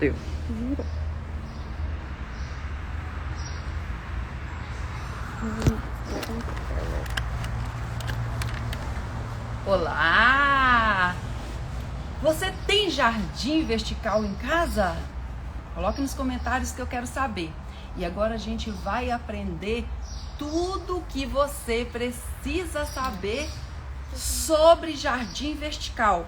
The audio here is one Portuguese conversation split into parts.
Deu. Olá! Você tem jardim vertical em casa? Coloque nos comentários que eu quero saber. E agora a gente vai aprender tudo que você precisa saber sobre jardim vertical.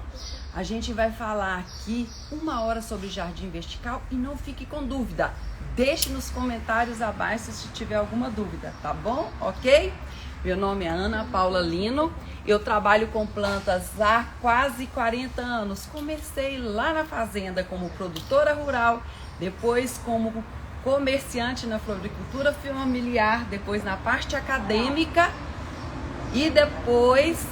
A gente vai falar aqui 1 hora sobre jardim vertical e não fique com dúvida. Deixe nos comentários abaixo se tiver alguma dúvida, tá bom? Ok? Meu nome é Ana Paula Lino, eu trabalho com plantas há quase 40 anos. Comecei lá na fazenda como produtora rural, depois como comerciante na floricultura familiar, depois na parte acadêmica e depois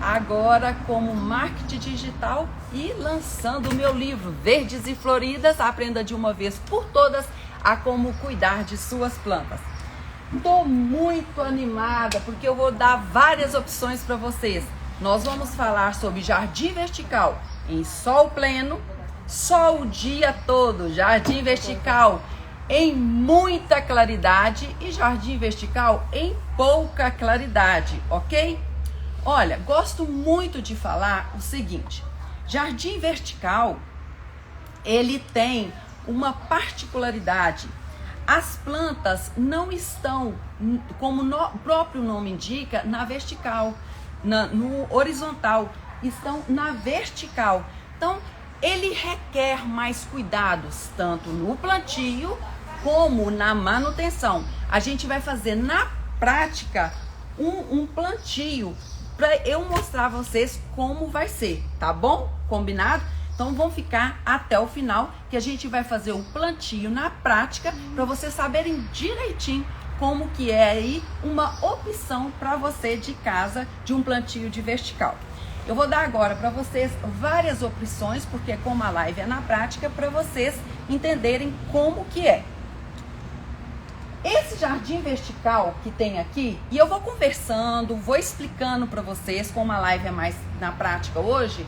agora como marketing digital e lançando o meu livro Verdes e Floridas, aprenda de uma vez por todas a como cuidar de suas plantas. Estou muito animada porque eu vou dar várias opções para vocês. Nós vamos falar sobre jardim vertical em sol pleno, sol o dia todo, jardim vertical em muita claridade e jardim vertical em pouca claridade, ok? Olha, gosto muito de falar o seguinte, jardim vertical, ele tem uma particularidade. As plantas não estão, como o próprio nome indica, na vertical, no horizontal, estão na vertical. Então, ele requer mais cuidados, tanto no plantio como na manutenção. A gente vai fazer na prática um plantio para eu mostrar a vocês como vai ser, tá bom? Combinado? Então vão ficar até o final que a gente vai fazer o plantio na prática para vocês saberem direitinho como que é aí uma opção para você de casa de um plantio de vertical. Eu vou dar agora para vocês várias opções, porque como a live é na prática, para vocês entenderem como que é. Esse jardim vertical que tem aqui, e eu vou conversando, vou explicando para vocês, como a live é mais na prática hoje,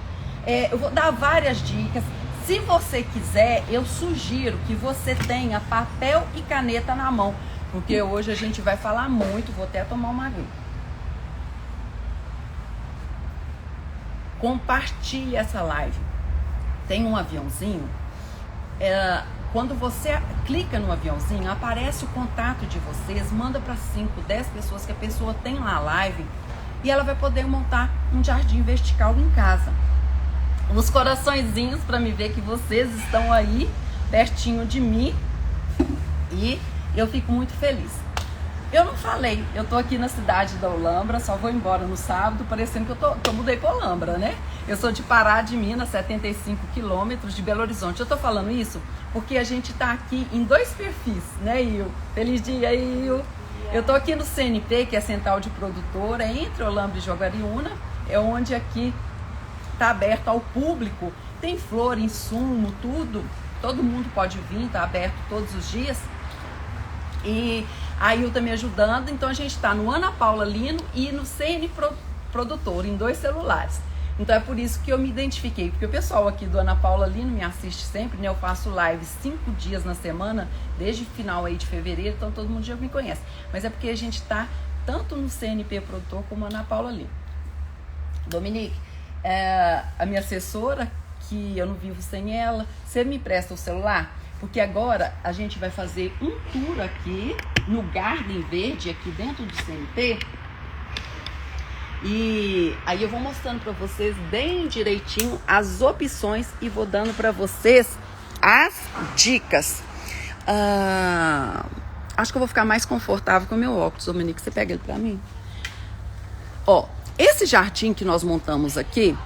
eu vou dar várias dicas. Se você quiser, eu sugiro que você tenha papel e caneta na mão, porque hoje a gente vai falar muito, vou até tomar uma aguinha. Compartilhe essa live. Tem um aviãozinho, quando você clica no aviãozinho, aparece o contato de vocês, manda para 5, 10 pessoas que a pessoa tem lá a live e ela vai poder montar um jardim vertical em casa. Uns coraçõezinhos para me ver que vocês estão aí pertinho de mim e eu fico muito feliz. Eu não falei, eu tô aqui na cidade da Olambra, só vou embora no sábado, parecendo que eu mudei para Olambra, né? Eu sou de Pará de Minas, 75 quilômetros de Belo Horizonte. Eu tô falando isso porque a gente tá aqui em 2 perfis, né, Il? Feliz dia, Il! Eu tô aqui no CNP, que é Central de Produtora, entre Olambra e Jaguariúna, é onde aqui tá aberto ao público, tem flor, insumo, tudo, todo mundo pode vir, tá aberto todos os dias. E a Il tá me ajudando, então a gente tá no Ana Paula Lino e no CN Produtora, em 2 celulares. Então é por isso que eu me identifiquei, porque o pessoal aqui do Ana Paula Lino me assiste sempre, né? Eu faço live 5 dias na semana, desde o final aí de fevereiro, então todo mundo já me conhece. Mas é porque a gente tá tanto no CNP Produtor como Ana Paula Lino. Dominique, a minha assessora, que eu não vivo sem ela, você me empresta o celular? Porque agora a gente vai fazer um tour aqui no Garden Verde, aqui dentro do CNP. E aí eu vou mostrando para vocês bem direitinho as opções e vou dando para vocês as dicas. Acho que eu vou ficar mais confortável com o meu óculos, Dominique, você pega ele para mim? Ó, esse jardim que nós montamos aqui,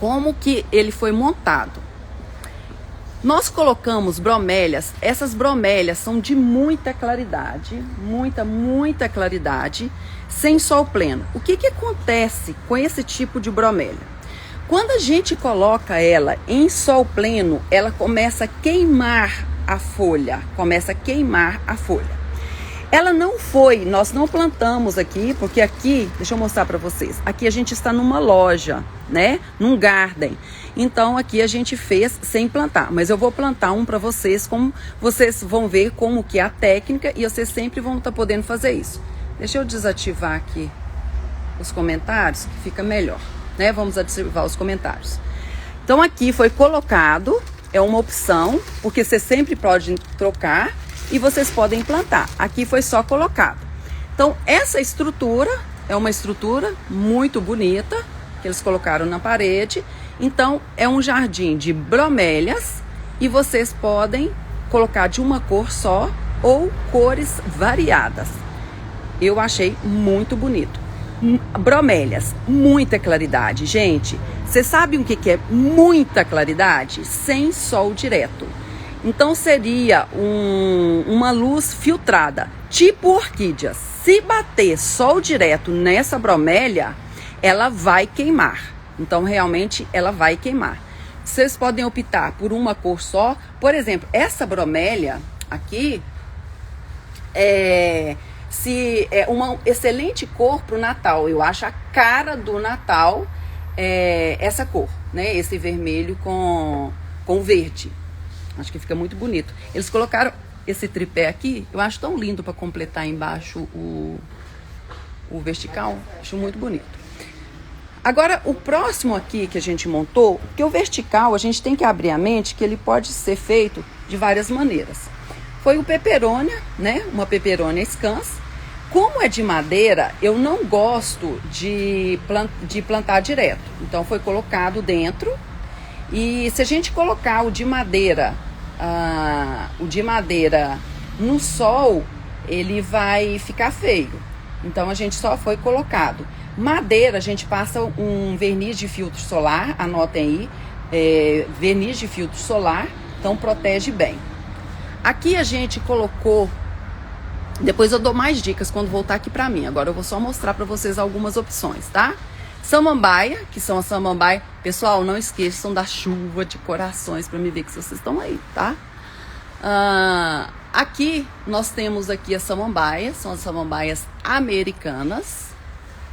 como que ele foi montado? Nós colocamos bromélias, essas bromélias são de muita claridade, muita claridade, sem sol pleno. O que acontece com esse tipo de bromélia? Quando a gente coloca ela em sol pleno, ela começa a queimar a folha, Ela não foi, nós não plantamos aqui, porque aqui, deixa eu mostrar para vocês, aqui a gente está numa loja, né, num garden. Então aqui a gente fez sem plantar, mas eu vou plantar um para vocês, como vocês vão ver como que é a técnica e vocês sempre vão estar podendo fazer isso. Deixa eu desativar aqui os comentários, que fica melhor, né? Vamos ativar os comentários. Então aqui foi colocado, é uma opção, porque você sempre pode trocar e vocês podem plantar. Aqui foi só colocado. Então essa estrutura é uma estrutura muito bonita, que eles colocaram na parede. Então é um jardim de bromélias e vocês podem colocar de uma cor só ou cores variadas. Eu achei muito bonito. Bromélias, muita claridade, gente. Você sabe o que é muita claridade? Sem sol direto. Então seria uma luz filtrada, tipo orquídea. Se bater sol direto nessa bromélia, ela vai queimar. Então realmente ela vai queimar. Vocês podem optar por uma cor só. Por exemplo, essa bromélia aqui é uma excelente cor para o Natal. Eu acho a cara do Natal essa cor, né? Esse vermelho com verde. Acho que fica muito bonito. Eles colocaram esse tripé aqui, eu acho tão lindo para completar embaixo o vertical. Acho muito bonito. Agora, o próximo aqui que a gente montou, que o vertical, a gente tem que abrir a mente que ele pode ser feito de várias maneiras. Foi o peperônia, né? Uma peperônia scans. Como é de madeira, eu não gosto de plantar direto. Então, foi colocado dentro. E se a gente colocar o de madeira no sol, ele vai ficar feio. Então, a gente só foi colocado. Madeira, a gente passa um verniz de filtro solar, anotem aí, verniz de filtro solar, então protege bem. Aqui a gente colocou, depois eu dou mais dicas quando voltar aqui pra mim, agora eu vou só mostrar pra vocês algumas opções, tá? Samambaia, que são as samambaia, pessoal, não esqueçam da chuva de corações pra me ver que vocês estão aí, tá? Aqui, nós temos aqui as samambaias, são as samambaias americanas.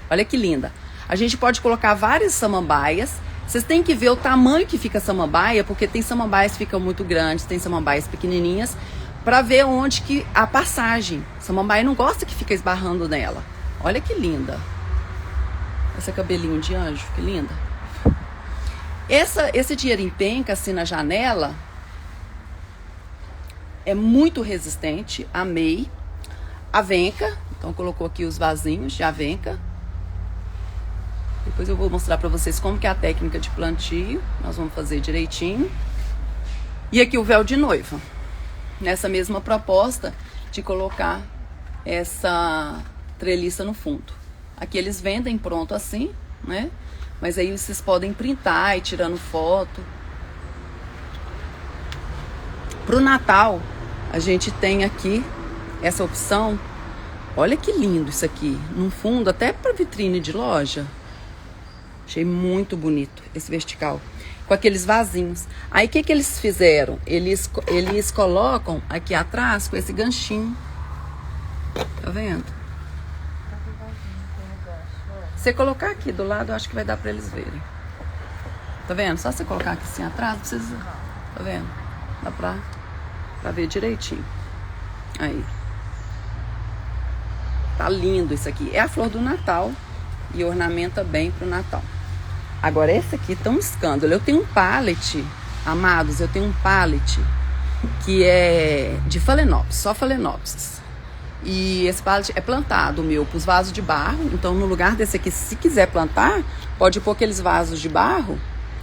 Olha que linda. A gente pode colocar várias samambaias. Vocês têm que ver o tamanho que fica a samambaia, porque tem samambaias que ficam muito grandes, tem samambaias pequenininhas, para ver onde que a passagem. Samambaia não gosta que fica esbarrando nela. Olha que linda. Esse cabelinho de anjo, que linda. Esse dinheiro em penca, assim, na janela, é muito resistente. Amei. Avenca. Então, colocou aqui os vasinhos de avenca. Depois eu vou mostrar para vocês como que é a técnica de plantio. Nós vamos fazer direitinho. E aqui o véu de noiva. Nessa mesma proposta de colocar essa treliça no fundo. Aqui eles vendem pronto assim, né? Mas aí vocês podem printar e tirando foto. Pro Natal, a gente tem aqui essa opção. Olha que lindo isso aqui. No fundo, até para vitrine de loja. Achei muito bonito esse vertical. Com aqueles vasinhos. Aí o que eles fizeram? Eles colocam aqui atrás com esse ganchinho. Tá vendo? Você colocar aqui do lado, eu acho que vai dar pra eles verem. Tá vendo? Só você colocar aqui assim atrás, não precisa. Tá vendo? Dá pra ver direitinho. Aí. Tá lindo isso aqui. É a flor do Natal. E ornamenta bem pro Natal. Agora esse aqui tá um escândalo. Eu tenho um pallet, amados, eu tenho um pallet que é de Phalaenopsis, só Phalaenopsis. E esse pallet é plantado, meu, pros vasos de barro. Então no lugar desse aqui, se quiser plantar, pode pôr aqueles vasos de barro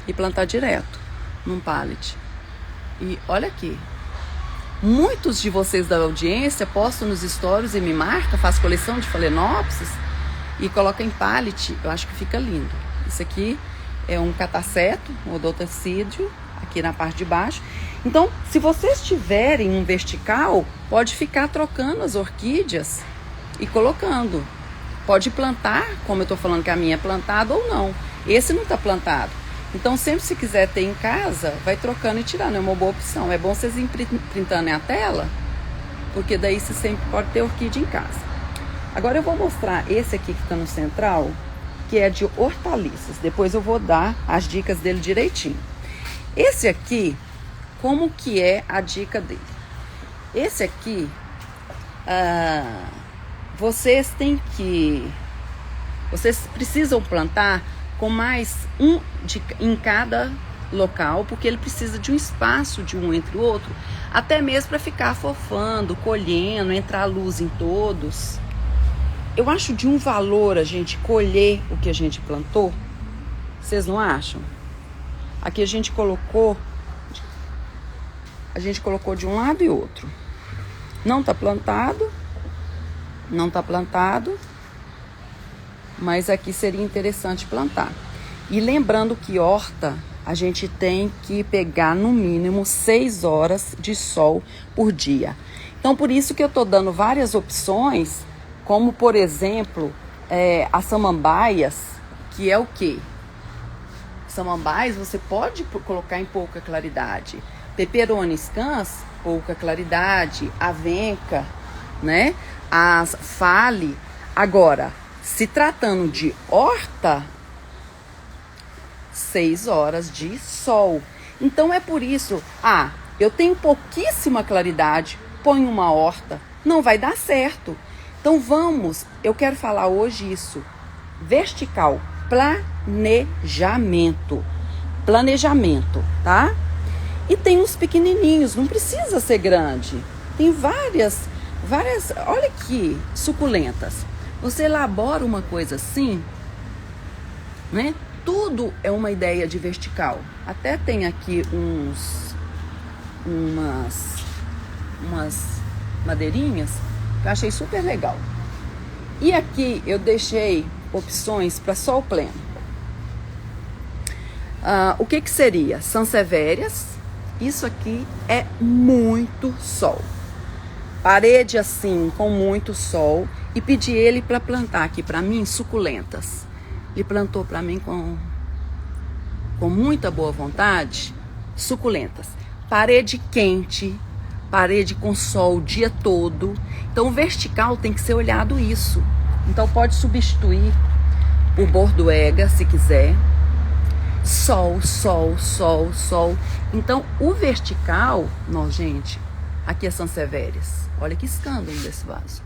e plantar direto num pallet. E olha aqui. Muitos de vocês da audiência postam nos stories e me marcam, faz coleção de Phalaenopsis e coloca em pallet, eu acho que fica lindo. Isso aqui é um cataceto, um odontocídio, aqui na parte de baixo. Então, se vocês tiverem um vertical, pode ficar trocando as orquídeas e colocando. Pode plantar, como eu tô falando que a minha é plantada ou não. Esse não tá plantado. Então, sempre se quiser ter em casa, vai trocando e tirando. É uma boa opção. É bom vocês irem printando a tela porque daí você sempre pode ter orquídea em casa. Agora eu vou mostrar esse aqui que está no central, que é de hortaliças. Depois eu vou dar as dicas dele direitinho. Esse aqui, como que é a dica dele? Esse aqui, vocês precisam plantar com mais um em cada local, porque ele precisa de um espaço de um entre o outro, até mesmo para ficar fofando, colhendo, entrar luz em todos. Eu acho de um valor a gente colher o que a gente plantou. Vocês não acham? Aqui a gente colocou de um lado e outro. Não tá plantado, mas aqui seria interessante plantar. E lembrando que horta, a gente tem que pegar no mínimo 6 horas de sol por dia. Então, por isso que eu tô dando várias opções, como, por exemplo, as samambaias, que é o quê? Samambaias você pode colocar em pouca claridade. Peperoni scans, pouca claridade. Avenca, né? As fale. Agora, se tratando de horta, 6 horas de sol. Então é por isso, eu tenho pouquíssima claridade, ponho uma horta, não vai dar certo. Então eu quero falar hoje isso, vertical, planejamento, tá? E tem uns pequenininhos, não precisa ser grande. Tem várias, olha aqui, suculentas. Você elabora uma coisa assim, né? Tudo é uma ideia de vertical. Até tem aqui umas madeirinhas que eu achei super legal. E aqui eu deixei opções para sol pleno. O que seria? Sansevérias. Isso aqui é muito sol. Parede assim, com muito sol. E pedi ele para plantar aqui para mim suculentas. Ele plantou para mim com muita boa vontade, suculentas. Parede quente, parede com sol o dia todo. Então o vertical tem que ser olhado isso. Então pode substituir por bordoega se quiser. Sol. Então o vertical, gente, aqui é sansevérias. Olha que escândalo desse vaso.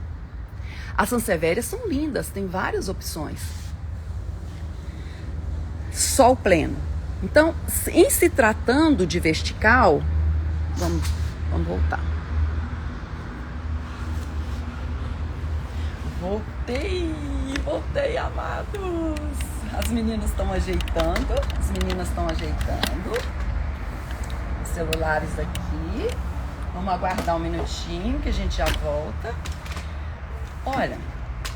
As sansevérias são lindas, tem várias opções. Sol pleno. Então, em se tratando de vertical, vamos voltar. Voltei, amados. As meninas estão ajeitando. Os celulares aqui. Vamos aguardar um minutinho que a gente já volta. Olha,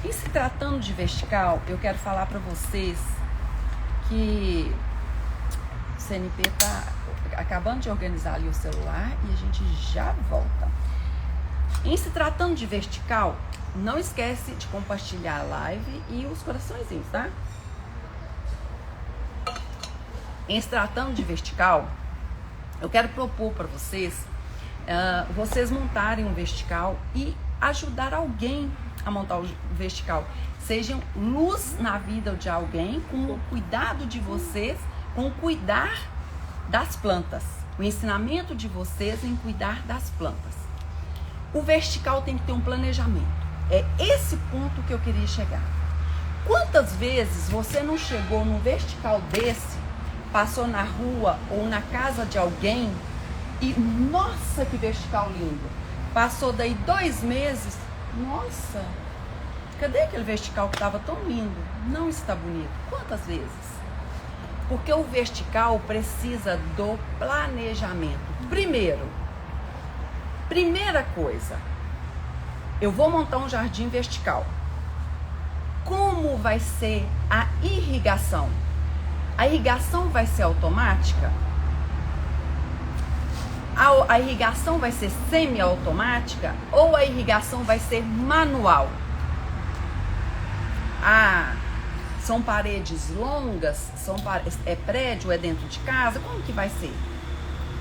em se tratando de vertical, eu quero falar para vocês que o CNP tá acabando de organizar ali o celular e a gente já volta. Em se tratando de vertical, não esquece de compartilhar a live e os coraçõezinhos, tá? Em se tratando de vertical, eu quero propor para vocês, vocês montarem um vertical e ajudar alguém a montar o vertical. Sejam luz na vida de alguém, com o cuidado de vocês, com o cuidar das plantas. O ensinamento de vocês em cuidar das plantas. O vertical tem que ter um planejamento. É esse ponto que eu queria chegar. Quantas vezes você não chegou num vertical desse, passou na rua ou na casa de alguém e, nossa, que vertical lindo. Passou daí 2 meses, nossa, cadê aquele vertical que estava tão lindo? Não está bonito. Quantas vezes? Porque o vertical precisa do planejamento. Primeira coisa, eu vou montar um jardim vertical. Como vai ser a irrigação? A irrigação vai ser automática? A irrigação vai ser semi-automática ou a irrigação vai ser manual? São paredes longas? É prédio? É dentro de casa? Como que vai ser?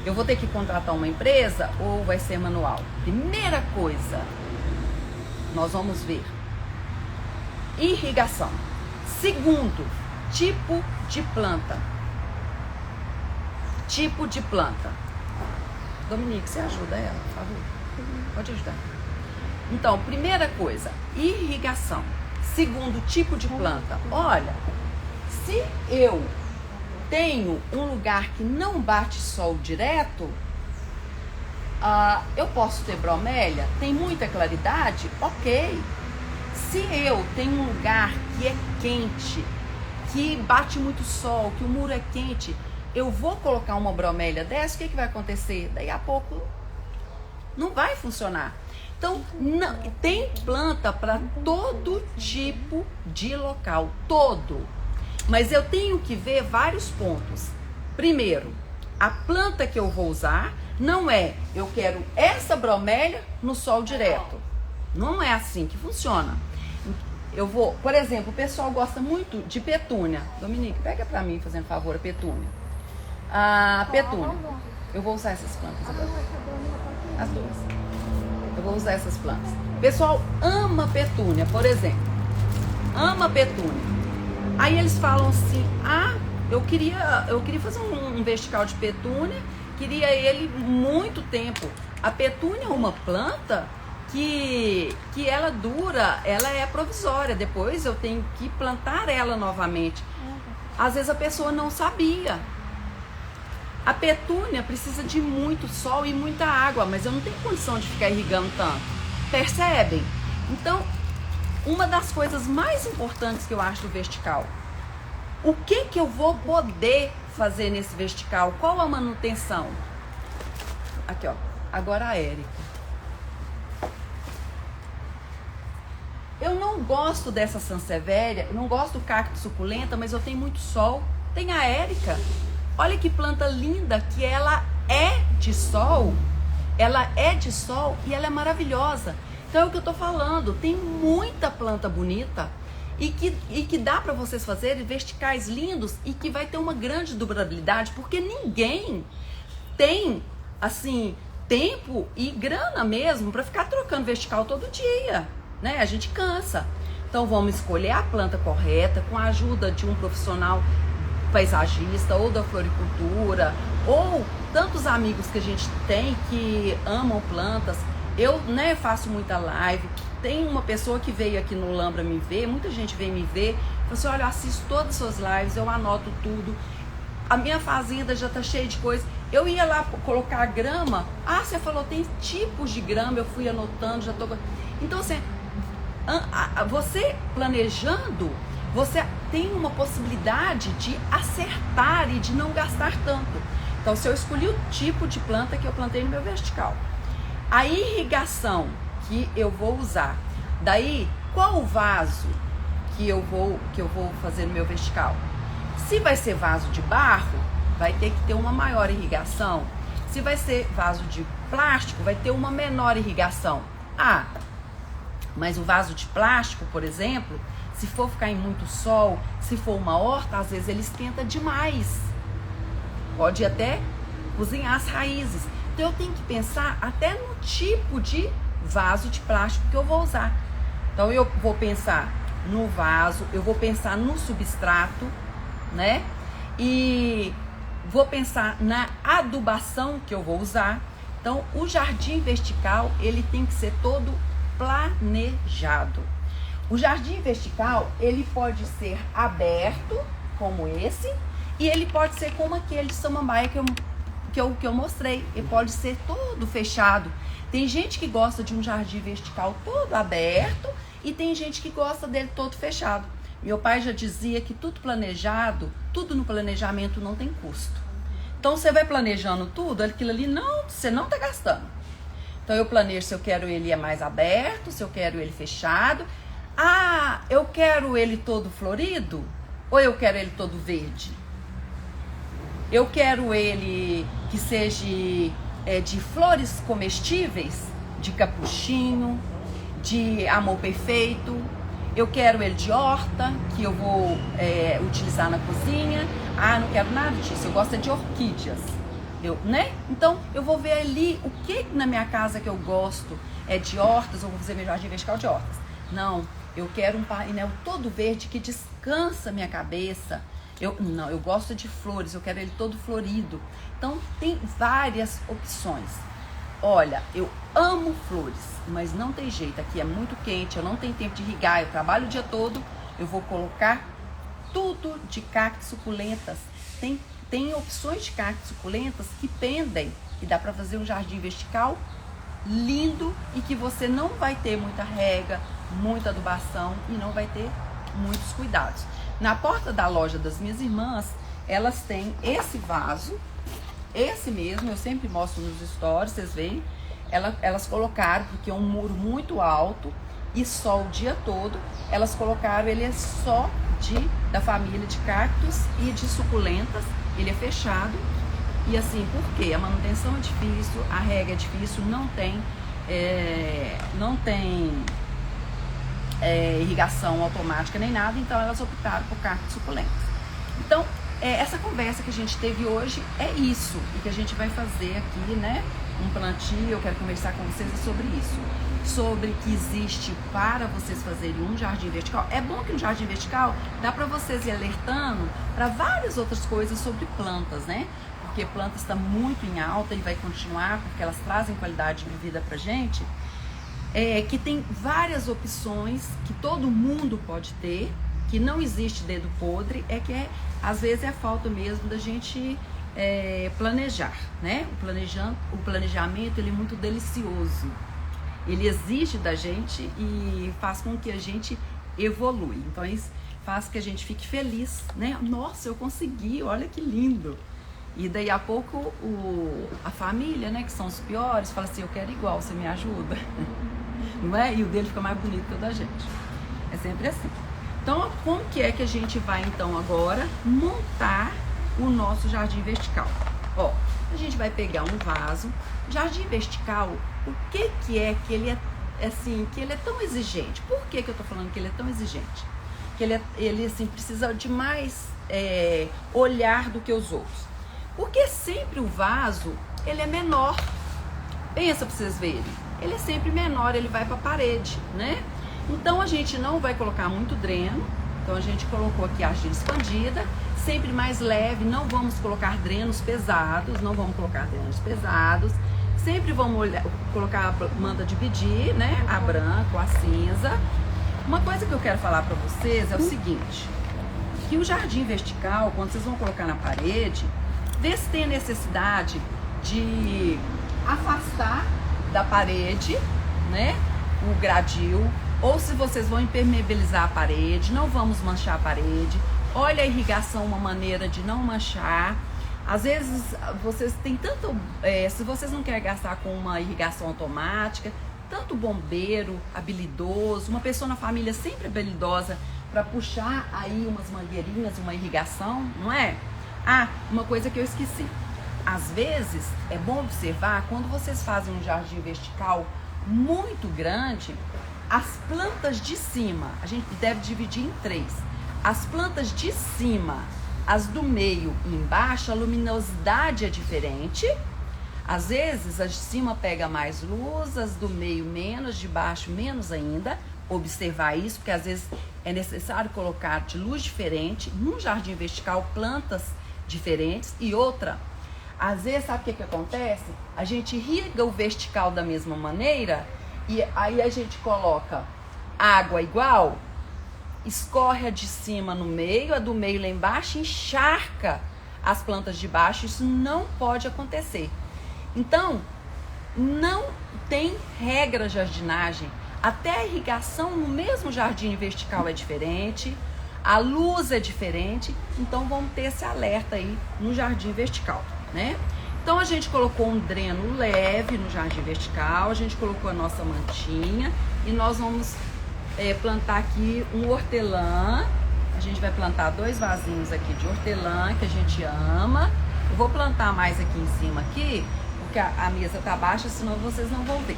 Eu vou ter que contratar uma empresa ou vai ser manual? Primeira coisa, nós vamos ver irrigação. Segundo, tipo de planta. Tipo de planta. Dominique, você ajuda ela, por favor? Pode ajudar. Então, primeira coisa, irrigação. Segundo, tipo de planta. Olha, se eu tenho um lugar que não bate sol direto, eu posso ter bromélia? Tem muita claridade? Ok. Se eu tenho um lugar que é quente, que bate muito sol, que o muro é quente, eu vou colocar uma bromélia dessa, o que vai acontecer? Daí a pouco não vai funcionar. Então, não, tem planta para todo tipo de local, todo. Mas eu tenho que ver vários pontos. Primeiro, a planta que eu vou usar não é, eu quero essa bromélia no sol direto. Não é assim que funciona. Eu vou, por exemplo, o pessoal gosta muito de petúnia. Dominique, pega para mim, fazendo favor, a petúnia. A petúnia. Eu vou usar essas plantas agora. As duas. Eu vou usar essas plantas. O pessoal ama petúnia, por exemplo. Ama petúnia. Aí eles falam assim, eu queria fazer um vertical de petúnia, queria ele muito tempo. A petúnia é uma planta que ela dura, ela é provisória, depois eu tenho que plantar ela novamente. Às vezes a pessoa não sabia. A petúnia precisa de muito sol e muita água, mas eu não tenho condição de ficar irrigando tanto. Percebem? Então, uma das coisas mais importantes que eu acho do vertical, o que eu vou poder fazer nesse vertical? Qual a manutenção? Aqui, ó. Agora a Érica. Eu não gosto dessa sansevieria, não gosto do cacto suculenta, mas eu tenho muito sol. Tem a Érica. Olha que planta linda, que ela é de sol. Ela é de sol e ela é maravilhosa. Então é o que eu tô falando. Tem muita planta bonita e que dá para vocês fazerem verticais lindos e que vai ter uma grande durabilidade, porque ninguém tem, assim, tempo e grana mesmo para ficar trocando vertical todo dia, né? A gente cansa. Então vamos escolher a planta correta com a ajuda de um profissional paisagista ou da floricultura, ou tantos amigos que a gente tem que amam plantas. Eu, né, faço muita live. Tem uma pessoa que veio aqui no Lambra me ver, muita gente vem me ver, falou assim, olha, eu assisto todas as suas lives, eu anoto tudo, a minha fazenda já tá cheia de coisa. Eu ia lá colocar grama, você falou, tem tipos de grama, eu fui anotando, já tô... Então, assim, você planejando, você tem uma possibilidade de acertar e de não gastar tanto. Então, se eu escolhi o tipo de planta que eu plantei no meu vertical, a irrigação que eu vou usar, daí qual o vaso que eu vou fazer no meu vertical? Se vai ser vaso de barro, vai ter que ter uma maior irrigação. Se vai ser vaso de plástico, vai ter uma menor irrigação. Mas o vaso de plástico, por exemplo, se for ficar em muito sol, se for uma horta, às vezes ele esquenta demais. Pode até cozinhar as raízes. Então eu tenho que pensar até no tipo de vaso de plástico que eu vou usar. Então eu vou pensar no vaso, eu vou pensar no substrato, né? E vou pensar na adubação que eu vou usar. Então o jardim vertical, ele tem que ser todo planejado. O jardim vertical, ele pode ser aberto, como esse, e ele pode ser como aquele de samambaia que eu mostrei. Ele pode ser todo fechado. Tem gente que gosta de um jardim vertical todo aberto e tem gente que gosta dele todo fechado. Meu pai já dizia que tudo planejado, tudo no planejamento não tem custo. Então você vai planejando tudo, aquilo ali você não está gastando. Então eu planejo se eu quero ele mais aberto, se eu quero ele fechado. Eu quero ele todo florido ou eu quero ele todo verde? Eu quero ele que seja de flores comestíveis, de capuchinho, de amor perfeito. Eu quero ele de horta, que eu vou utilizar na cozinha. Não quero nada disso, eu gosto de orquídeas. né? Então, eu vou ver ali o que na minha casa que eu gosto. É de hortas, ou vou fazer meu jardim vertical de hortas. Não, eu quero um painel todo verde que descansa minha cabeça. Eu gosto de flores, eu quero ele todo florido. Então, tem várias opções. Olha, eu amo flores, mas não tem jeito. Aqui é muito quente, eu não tenho tempo de irrigar, eu trabalho o dia todo. Eu vou colocar tudo de cactos suculentas. Tem opções de cactos suculentas que pendem, e dá para fazer um jardim vertical lindo e que você não vai ter muita rega, muita adubação e não vai ter muitos cuidados. Na porta da loja das minhas irmãs, elas têm esse vaso, esse mesmo, eu sempre mostro nos stories, vocês veem. Elas colocaram, porque é um muro muito alto e sol o dia todo, elas colocaram, ele é só da família de cactos e de suculentas, ele é fechado. E assim, por quê? A manutenção é difícil, a rega é difícil, não tem irrigação automática nem nada, então elas optaram por cactos suculentas. Então, essa conversa que a gente teve hoje é isso, e que a gente vai fazer aqui, né? Um plantio, eu quero conversar com vocês sobre isso. Sobre que existe para vocês fazerem um jardim vertical. É bom que um jardim vertical dá para vocês ir alertando para várias outras coisas sobre plantas, né? Porque plantas está muito em alta e vai continuar, porque elas trazem qualidade de vida pra gente. Que tem várias opções que todo mundo pode ter, que não existe dedo podre, às vezes é falta mesmo da gente planejar, né? O planejamento, ele é muito delicioso. Ele exige da gente e faz com que a gente evolui. Então, isso faz com que a gente fique feliz, né? Nossa, eu consegui, olha que lindo. E daí a pouco a família, né, que são os piores, fala assim, eu quero igual, você me ajuda. Não é? E o dele fica mais bonito que o da gente. É sempre assim. Então, como que é que a gente vai, então, agora montar o nosso jardim vertical? Ó, a gente vai pegar um vaso. Jardim vertical, o que é que ele é assim, que ele é tão exigente? Por que eu tô falando que ele é tão exigente? Que ele assim, precisa de mais olhar do que os outros. Porque sempre o vaso, ele é menor. Pensa pra vocês verem. Ele é sempre menor, ele vai pra parede, né? Então, a gente não vai colocar muito dreno. Então, a gente colocou aqui a argila expandida. Sempre mais leve, não vamos colocar drenos pesados. Não vamos colocar drenos pesados. Sempre vamos colocar a manta dividir, né? A branca, a cinza. Uma coisa que eu quero falar pra vocês é o seguinte. Que o jardim vertical, quando vocês vão colocar na parede, vê se tem a necessidade de afastar da parede, né, o gradil, ou se vocês vão impermeabilizar a parede, não vamos manchar a parede. Olha a irrigação, uma maneira de não manchar. Às vezes vocês têm tanto, se vocês não querem gastar com uma irrigação automática, tanto bombeiro habilidoso, uma pessoa na família sempre habilidosa para puxar aí umas mangueirinhas, uma irrigação, não é? Ah, uma coisa que eu esqueci. Às vezes, é bom observar, quando vocês fazem um jardim vertical muito grande, as plantas de cima, a gente deve dividir em 3. As plantas de cima, as do meio e embaixo, a luminosidade é diferente. Às vezes, as de cima pega mais luz, as do meio menos, de baixo menos ainda. Observar isso, porque às vezes é necessário colocar de luz diferente. Num jardim vertical, plantas diferentes. E outra, às vezes, sabe o que acontece? A gente irriga o vertical da mesma maneira e aí a gente coloca água igual, escorre a de cima no meio, a do meio lá embaixo, encharca as plantas de baixo. Isso não pode acontecer. Então, não tem regra de jardinagem. Até a irrigação no mesmo jardim vertical é diferente, a luz é diferente, então vamos ter esse alerta aí no jardim vertical, né? Então a gente colocou um dreno leve no jardim vertical, a gente colocou a nossa mantinha e nós vamos plantar aqui um hortelã. A gente vai plantar 2 vasinhos aqui de hortelã que a gente ama. Eu vou plantar mais aqui em cima aqui, porque a mesa tá baixa, senão vocês não vão ver.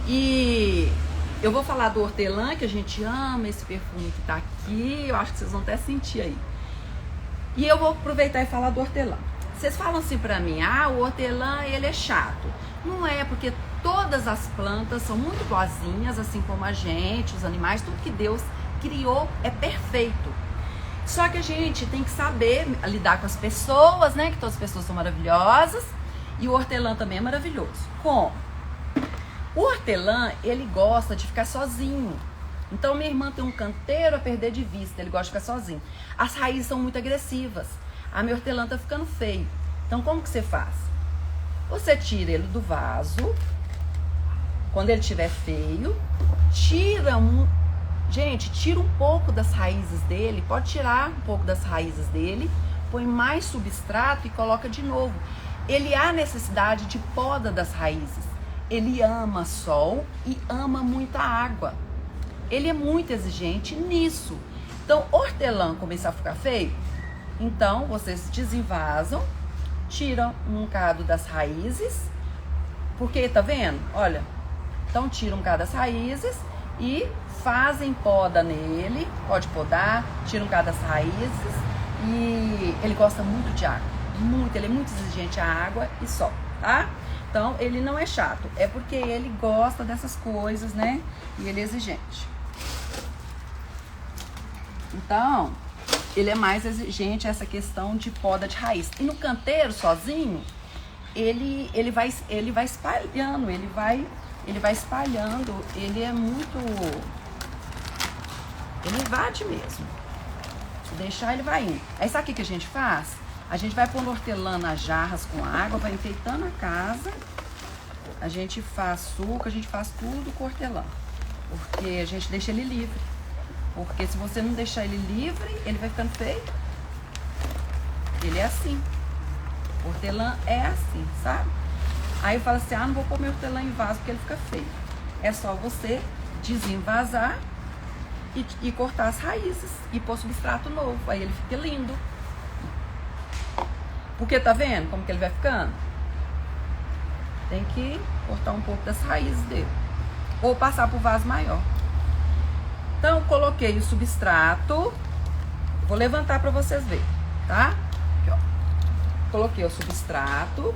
E eu vou falar do hortelã, que a gente ama, esse perfume que tá aqui, eu acho que vocês vão até sentir aí. E eu vou aproveitar e falar do hortelã. Vocês falam assim pra mim, o hortelã, ele é chato. Não é, porque todas as plantas são muito boazinhas, assim como a gente, os animais, tudo que Deus criou é perfeito. Só que a gente tem que saber lidar com as pessoas, né? Que todas as pessoas são maravilhosas. E o hortelã também é maravilhoso. Como? O hortelã, ele gosta de ficar sozinho. Então, minha irmã tem um canteiro a perder de vista, ele gosta de ficar sozinho. As raízes são muito agressivas. A minha hortelã tá ficando feio. Então, como que você faz? Você tira ele do vaso. Quando ele estiver feio, tira um pouco das raízes dele. Pode tirar um pouco das raízes dele, põe mais substrato e coloca de novo. Ele há necessidade de poda das raízes. Ele ama sol e ama muita água. Ele é muito exigente nisso. Então, hortelã começar a ficar feio, então vocês desenvasam, tiram um bocado das raízes, porque tá vendo? Olha, então tira um bocado das raízes e fazem poda nele, pode podar, tira um bocado das raízes e ele gosta muito de água, muito, ele é muito exigente a água e sol, tá? Então ele não é chato, é porque ele gosta dessas coisas, né? E ele é exigente. Então, ele é mais exigente essa questão de poda de raiz. E no canteiro, sozinho, ele vai espalhando, ele vai espalhando, ele é muito... Ele invade mesmo. Se deixar, ele vai indo. Aí sabe o que a gente faz? A gente vai pondo hortelã nas jarras com água, vai enfeitando a casa. A gente faz suco, a gente faz tudo com hortelã. Porque a gente deixa ele livre. Porque se você não deixar ele livre, ele vai ficando feio. Ele é assim. O hortelã é assim, sabe? Aí eu falo assim, não vou comer hortelã em vaso porque ele fica feio. É só você desenvasar e cortar as raízes e pôr substrato novo. Aí ele fica lindo. Porque tá vendo como que ele vai ficando? Tem que cortar um pouco das raízes dele. Ou passar pro vaso maior. Então, coloquei o substrato. Vou levantar para vocês verem, tá? Aqui, ó. Coloquei o substrato.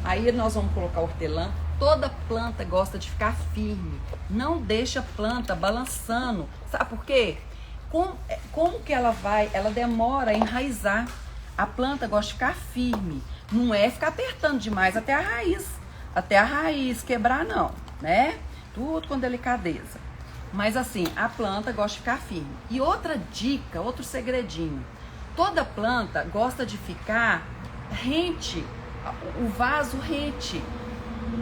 Aí nós vamos colocar o hortelã. Toda planta gosta de ficar firme. Não deixa a planta balançando. Sabe por quê? Como que ela vai? Ela demora a enraizar. A planta gosta de ficar firme. Não é ficar apertando demais até a raiz. Até a raiz quebrar, não, né? Tudo com delicadeza. Mas assim, a planta gosta de ficar firme. E outra dica, outro segredinho. Toda planta gosta de ficar rente, o vaso rente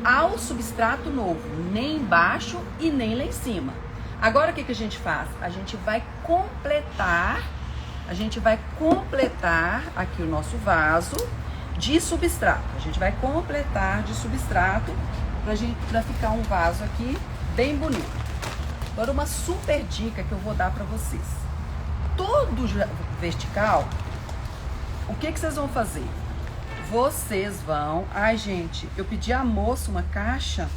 ao substrato novo. Nem embaixo e nem lá em cima. Agora o que a gente faz? A gente vai completar aqui o nosso vaso de substrato. A gente vai completar de substrato para ficar um vaso aqui bem bonito. Agora uma super dica que eu vou dar para vocês. Todo vertical, o que vocês vão fazer? Vocês vão... Ai, gente, eu pedi à moça uma caixa.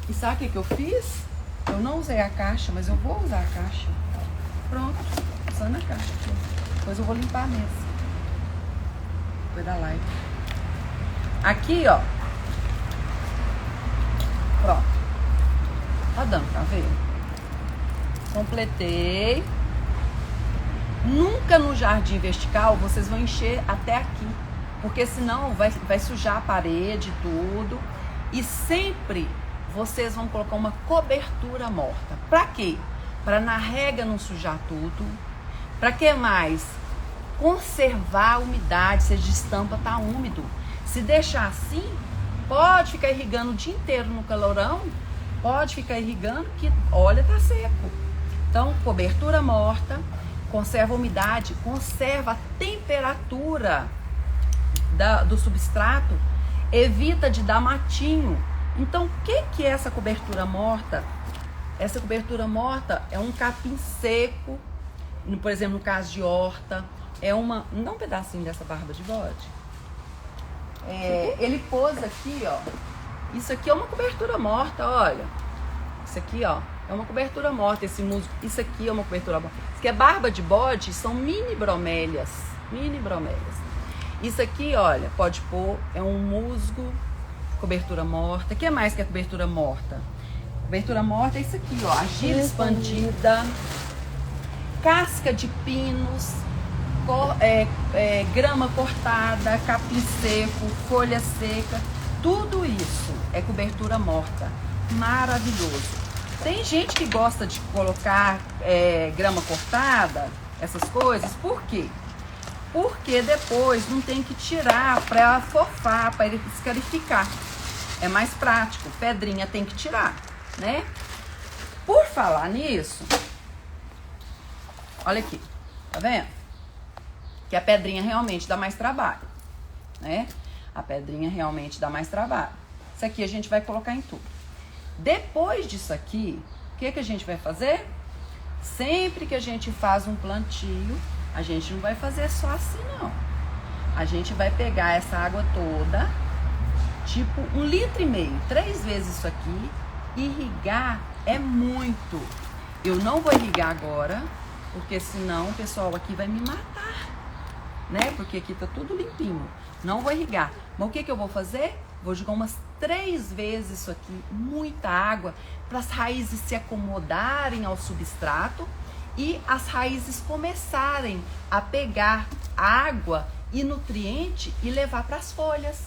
E sabe o que eu fiz? Eu não usei a caixa, mas eu vou usar a caixa. Pronto, usando a caixa aqui. Depois eu vou limpar a mesa. Depois da live. Aqui, ó. Pronto. Tá dando, tá vendo? Completei. Nunca no jardim vertical vocês vão encher até aqui, porque senão vai sujar a parede, tudo. E sempre vocês vão colocar uma cobertura morta. Pra quê? Pra na rega não sujar tudo. Pra que mais? Conservar a umidade, se a destampa tá úmido. Se deixar assim, pode ficar irrigando o dia inteiro no calorão, pode ficar irrigando que, olha, tá seco. Então, cobertura morta, conserva a umidade, conserva a temperatura do substrato, evita de dar matinho. Então, o que é essa cobertura morta? Essa cobertura morta é um capim seco, por exemplo, no caso de horta, me dá um pedacinho dessa barba de bode. Ele pôs aqui, ó, isso aqui é uma cobertura morta, olha, isso aqui, ó, é uma cobertura morta, esse musgo, isso aqui é uma cobertura morta. Isso aqui é barba de bode, são mini bromélias, Isso aqui, olha, pode pôr, é um musgo, cobertura morta. O que mais que é cobertura morta? Cobertura morta é isso aqui, ó, argila expandida, casca de pinos, grama cortada, capim seco, folha seca, tudo isso é cobertura morta. Maravilhoso. Tem gente que gosta de colocar grama cortada, essas coisas, por quê? Porque depois não tem que tirar para fofar, para ele escarificar. É mais prático, pedrinha tem que tirar, né? Por falar nisso, olha aqui, tá vendo? Que a pedrinha realmente dá mais trabalho, né? A pedrinha realmente dá mais trabalho. Isso aqui a gente vai colocar em tudo. Depois disso aqui, o que a gente vai fazer? Sempre que a gente faz um plantio, a gente não vai fazer só assim, não. A gente vai pegar essa água toda, tipo 1,5 litro, 3 vezes isso aqui. Irrigar é muito. Eu não vou irrigar agora, porque senão o pessoal aqui vai me matar, né? Porque aqui tá tudo limpinho. Não vou irrigar. Mas o que eu vou fazer? Vou jogar umas 3 vezes isso aqui, muita água, para as raízes se acomodarem ao substrato e as raízes começarem a pegar água e nutriente e levar para as folhas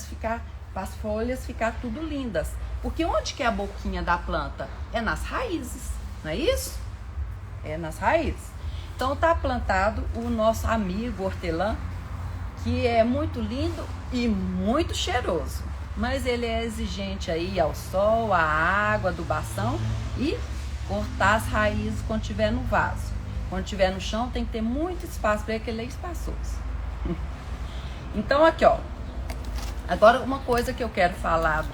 ficar tudo lindas. Porque onde que é a boquinha da planta? É nas raízes, não é isso? É nas raízes. Então tá plantado o nosso amigo hortelã, que é muito lindo e muito cheiroso. Mas ele é exigente aí ao sol, à água, adubação e cortar as raízes quando tiver no vaso. Quando tiver no chão tem que ter muito espaço para ele é espaçoso. Então aqui, ó. Agora uma coisa que eu quero falar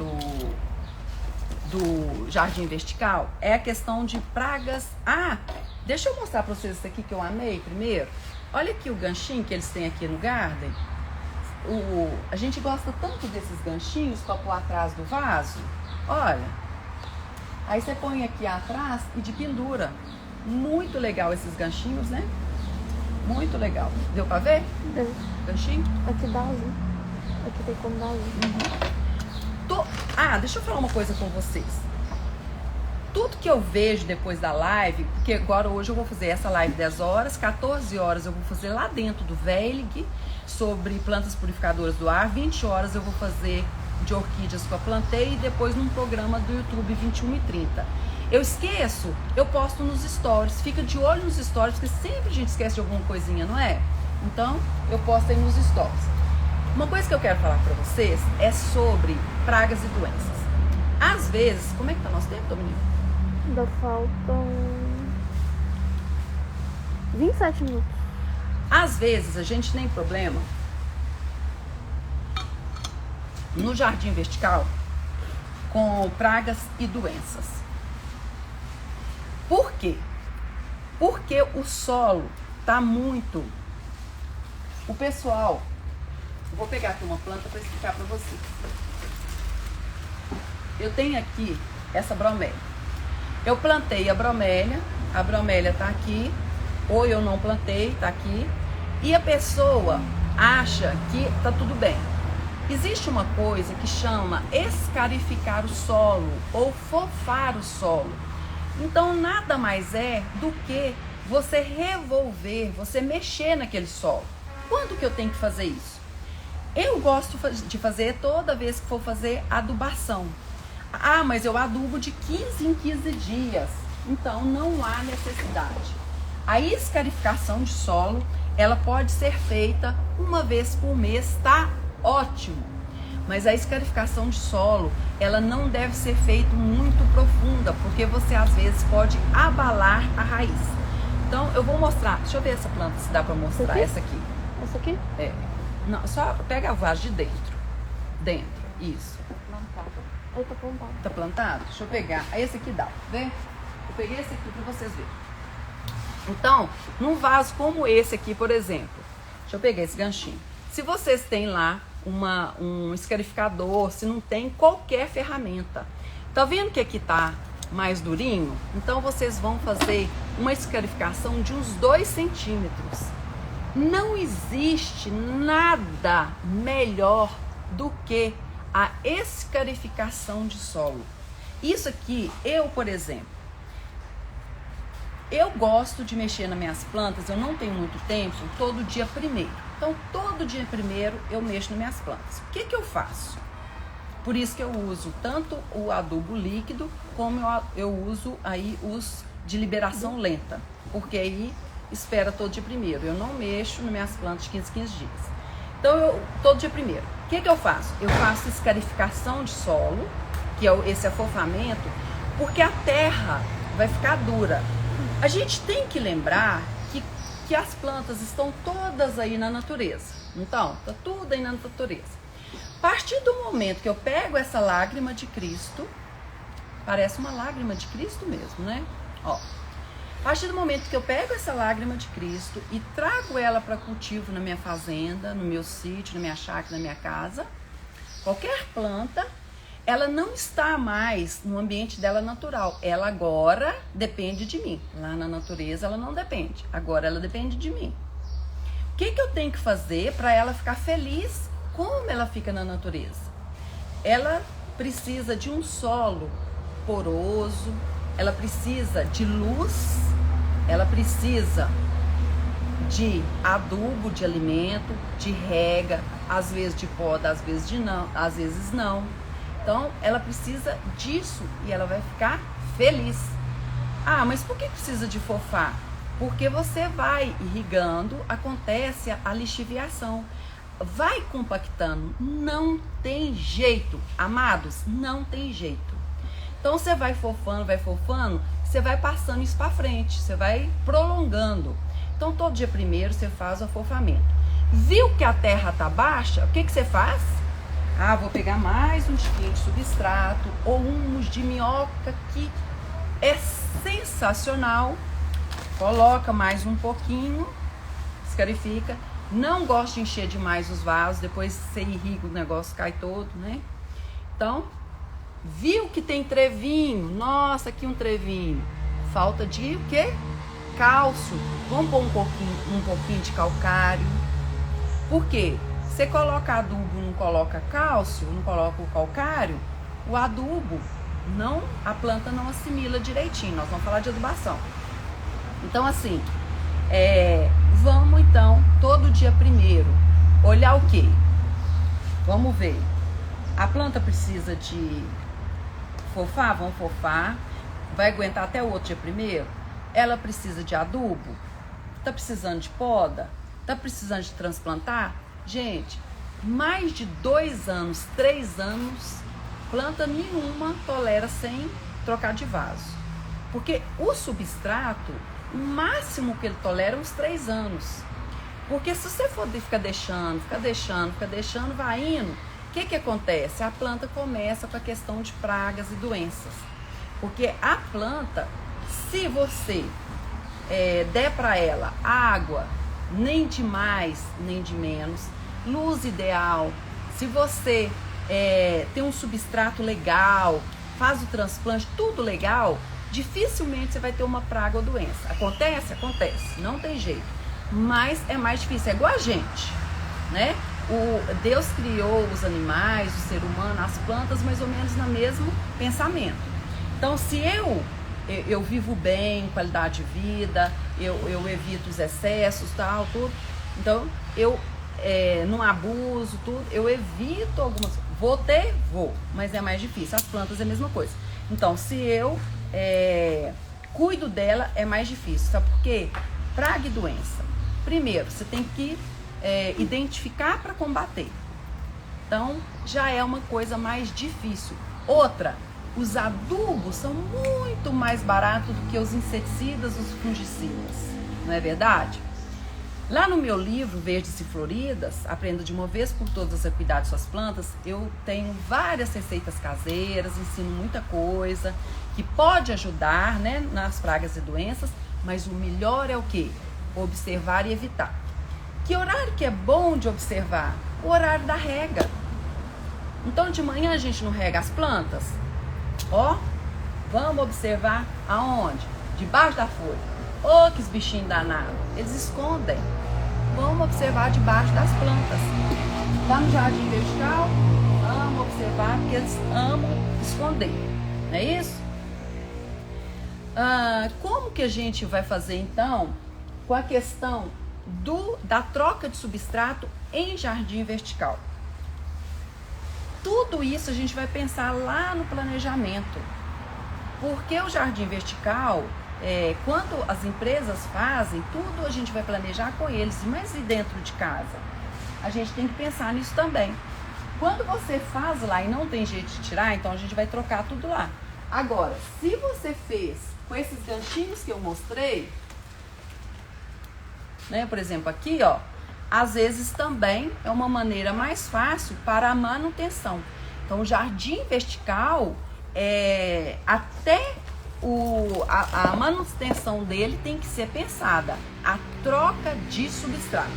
do jardim vertical é a questão de pragas. Deixa eu mostrar para vocês isso aqui que eu amei primeiro. Olha aqui o ganchinho que eles têm aqui no garden. A gente gosta tanto desses ganchinhos para pôr atrás do vaso. Olha. Aí você põe aqui atrás e de pendura. Muito legal esses ganchinhos, né? Muito legal. Deu para ver? Deu. Ganchinho? Aqui dá azul. Aqui tem como dar azul. Deixa eu falar uma coisa com vocês. Tudo que eu vejo depois da live, porque agora hoje eu vou fazer essa live 10 horas, 14 horas eu vou fazer lá dentro do Veilig sobre plantas purificadoras do ar, 20 horas eu vou fazer de orquídeas que eu plantei e depois num programa do YouTube 21h30. Eu esqueço, eu posto nos stories, fica de olho nos stories, porque sempre a gente esquece de alguma coisinha, não é? Então, eu posto aí nos stories. Uma coisa que eu quero falar pra vocês é sobre pragas e doenças. Às vezes, como é que tá nosso tempo, Dominique? Ainda faltam 27 minutos. Às vezes a gente tem problema no jardim vertical com pragas e doenças. Por quê? Porque o solo tá muito... O pessoal... Eu vou pegar aqui uma planta para explicar para vocês. Eu tenho aqui essa bromélia. Eu plantei a bromélia tá aqui, ou eu não plantei, tá aqui, e a pessoa acha que tá tudo bem. Existe uma coisa que chama escarificar o solo ou fofar o solo. Então nada mais é do que você revolver, você mexer naquele solo. Quando que eu tenho que fazer isso? Eu gosto de fazer toda vez que for fazer adubação. Mas eu adubo de 15 em 15 dias. Então não há necessidade. A escarificação de solo, ela pode ser feita uma vez por mês, tá ótimo. Mas a escarificação de solo, ela não deve ser feita muito profunda, porque você às vezes pode abalar a raiz. Então eu vou mostrar, deixa eu ver essa planta se dá para mostrar. Essa aqui. Essa aqui? É. Não, só pega a vaso de dentro. Dentro, isso. Aí tá plantado. Tá plantado? Deixa eu pegar. Aí esse aqui dá, vê? Eu peguei esse aqui para vocês verem. Então, num vaso como esse aqui, por exemplo, deixa eu pegar esse ganchinho. Se vocês têm lá um escarificador, se não tem qualquer ferramenta, tá vendo que aqui tá mais durinho? Então vocês vão fazer uma escarificação de uns 2 centímetros. Não existe nada melhor do que a escarificação de solo. Isso aqui, por exemplo, eu gosto de mexer nas minhas plantas, eu não tenho muito tempo, todo dia primeiro. Então, todo dia primeiro eu mexo nas minhas plantas. O que eu faço? Por isso que eu uso tanto o adubo líquido, como eu uso aí os de liberação lenta. Porque aí espera todo dia primeiro. Eu não mexo nas minhas plantas de 15 dias. Então, todo dia primeiro. O que eu faço? Eu faço escarificação de solo, que é esse afofamento, porque a terra vai ficar dura. A gente tem que lembrar que as plantas estão todas aí na natureza. Então, tá tudo aí na natureza. A partir do momento que eu pego essa lágrima de Cristo, parece uma lágrima de Cristo mesmo, né? Ó, a partir do momento que eu pego essa lágrima de Cristo e trago ela para cultivo na minha fazenda, no meu sítio, na minha chácara, na minha casa, qualquer planta, ela não está mais no ambiente dela natural. Ela agora depende de mim. Lá na natureza ela não depende. Agora ela depende de mim. O que eu tenho que fazer para ela ficar feliz como ela fica na natureza? Ela precisa de um solo poroso, ela precisa de luz, ela precisa de adubo de alimento, de rega, às vezes de poda, às vezes não. Então, ela precisa disso e ela vai ficar feliz. Ah, mas por que precisa de fofar? Porque você vai irrigando, acontece a lixiviação. Vai compactando. Não tem jeito. Amados, não tem jeito. Então, você vai fofando, você vai passando isso para frente, você vai prolongando. Então, todo dia primeiro você faz o afofamento. Viu que a terra tá baixa? O que você faz? Ah, vou pegar mais um tiquinho de substrato ou humus de minhoca, que é sensacional. Coloca mais um pouquinho, escarifica. Não gosto de encher demais os vasos, depois você irriga, o negócio cai todo, né? Então, viu que tem trevinho? Nossa, aqui um trevinho. Falta de o quê? Cálcio. Vamos pôr um pouquinho de calcário. Por quê? Você coloca adubo, não coloca cálcio, não coloca o calcário, o adubo, a planta não assimila direitinho. Nós vamos falar de adubação. Então, assim, vamos então, todo dia primeiro, olhar o quê? Vamos ver. A planta precisa de fofar? Vamos fofar. Vai aguentar até o outro dia primeiro? Ela precisa de adubo? Tá precisando de poda? Tá precisando de transplantar? Gente, mais de 2 anos, 3 anos, planta nenhuma tolera sem trocar de vaso. Porque o substrato, o máximo que ele tolera é uns 3 anos. Porque se você for ficar deixando, vai indo, o que acontece? A planta começa com a questão de pragas e doenças. Porque a planta, se você der para ela água, nem de mais, nem de menos, luz ideal, se você tem um substrato legal, faz o transplante, tudo legal, dificilmente você vai ter uma praga ou doença. Acontece? Acontece, não tem jeito. Mas é mais difícil, é igual a gente, né? Deus criou os animais, o ser humano, as plantas, mais ou menos no mesmo pensamento. Então, se eu vivo bem, qualidade de vida, eu evito os excessos, tal, tudo. Então, eu não abuso, tudo. Eu evito algumas... Vou, mas é mais difícil. As plantas é a mesma coisa. Então, se eu cuido dela, é mais difícil. Sabe por quê? Praga e doença. Primeiro, você tem que identificar para combater. Então, já é uma coisa mais difícil. Outra, os adubos são muito mais baratos do que os inseticidas, os fungicidas. Não é verdade? Lá no meu livro, Verdes e Floridas, Aprenda de uma vez por todas a cuidar de suas plantas, eu tenho várias receitas caseiras, ensino muita coisa que pode ajudar, né, nas pragas e doenças, mas o melhor é o quê? Observar e evitar. Que horário que é bom de observar? O horário da rega. Então, de manhã a gente não rega as plantas? Ó, vamos observar aonde? Debaixo da folha. Ô, que bichinhos danados. Eles escondem. vamos observar debaixo das plantas. Tá no jardim vertical, amo observar, porque eles amam esconder, não é isso? Como que a gente vai fazer então com a questão da troca de substrato em jardim vertical? Tudo isso a gente vai pensar lá no planejamento, porque o jardim vertical, quando as empresas fazem, tudo a gente vai planejar com eles, mas e dentro de casa? A gente tem que pensar nisso também. Quando você faz lá e não tem jeito de tirar, então a gente vai trocar tudo lá. Agora, se você fez com esses ganchinhos que eu mostrei, né, por exemplo aqui, ó, às vezes também é uma maneira mais fácil para a manutenção. Então o jardim vertical, até a manutenção dele tem que ser pensada. A troca de substrato.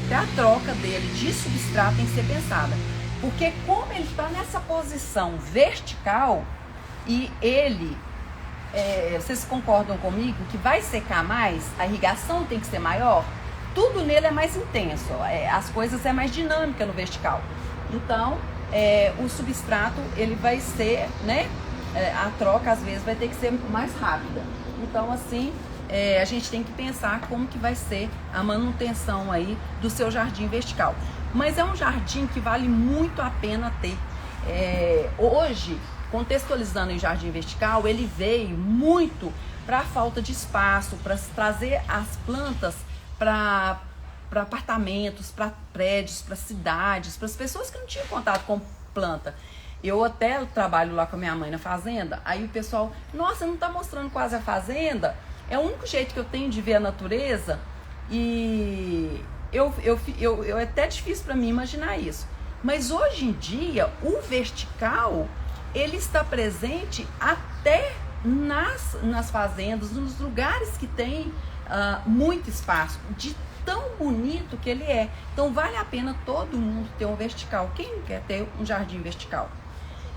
Até a troca dele de substrato tem que ser pensada. Porque como ele está nessa posição vertical e ele, vocês concordam comigo que vai secar mais, a irrigação tem que ser maior, tudo nele é mais intenso, as coisas é mais dinâmica no vertical. Então, o substrato, ele vai ser, né, a troca às vezes vai ter que ser mais rápida. Então, assim, a gente tem que pensar como que vai ser a manutenção aí do seu jardim vertical. Mas é um jardim que vale muito a pena ter. Hoje, contextualizando em jardim vertical, ele veio muito para a falta de espaço, para trazer as plantas para apartamentos, para prédios, para cidades, para as pessoas que não tinham contato com planta. Eu até trabalho lá com a minha mãe na fazenda, aí o pessoal, nossa, não está mostrando quase a fazenda? É o único jeito que eu tenho de ver a natureza e é até difícil para mim imaginar isso. Mas hoje em dia, o vertical, ele está presente até nas fazendas, nos lugares que tem muito espaço, de tão bonito que ele é. Então vale a pena todo mundo ter um vertical. Quem quer ter um jardim vertical?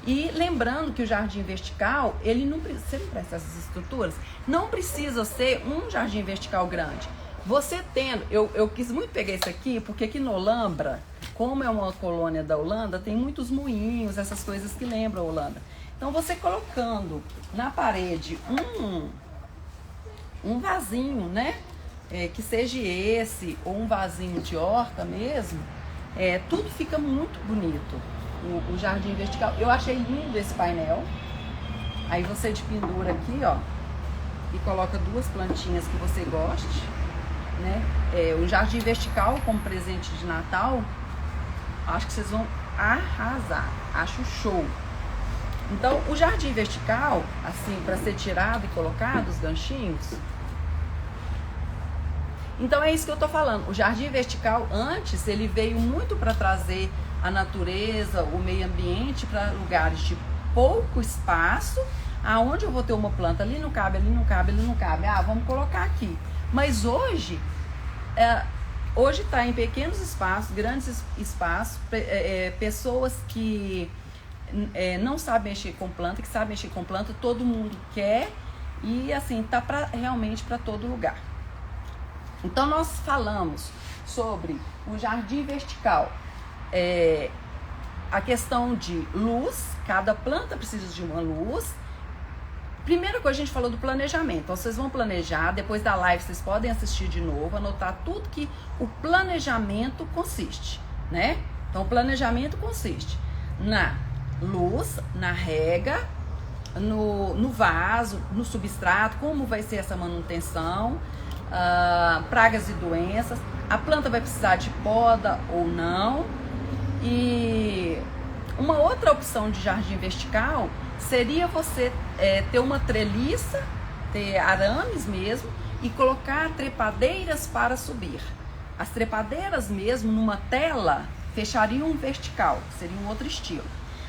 E lembrando que o jardim vertical, ele não precisa, você não presta essas estruturas, não precisa ser um jardim vertical grande. Você tendo, eu quis muito pegar isso aqui, porque aqui no Olambra, como é uma colônia da Holanda, tem muitos moinhos, essas coisas que lembram a Holanda. Então você colocando na parede um vasinho, né? Que seja esse, ou um vasinho de horta mesmo, tudo fica muito bonito. O jardim vertical, eu achei lindo esse painel. Aí você pendura aqui, ó, e coloca duas plantinhas que você goste, né? O jardim vertical como presente de Natal, acho que vocês vão arrasar, acho show. Então, o jardim vertical, assim, para ser tirado e colocado, os ganchinhos. Então, é isso que eu tô falando. O jardim vertical, antes, ele veio muito para trazer a natureza, o meio ambiente para lugares de pouco espaço, aonde eu vou ter uma planta, ali não cabe, ali não cabe, ali não cabe. Vamos colocar aqui. Mas hoje está em pequenos espaços, grandes espaços, pessoas que não sabem mexer com planta, que sabem mexer com planta, todo mundo quer, e assim, tá realmente para todo lugar. Então nós falamos sobre o jardim vertical, a questão de luz, cada planta precisa de uma luz. Primeira coisa, a gente falou do planejamento. Então, vocês vão planejar, depois da live vocês podem assistir de novo, anotar tudo que o planejamento consiste, né? Então, o planejamento consiste na luz, na rega, no vaso, no substrato, como vai ser essa manutenção, pragas e doenças, a planta vai precisar de poda ou não. E uma outra opção de jardim vertical seria você ter uma treliça, ter arames mesmo, e colocar trepadeiras para subir. As trepadeiras mesmo, numa tela, fechariam um vertical, seria um outro estilo.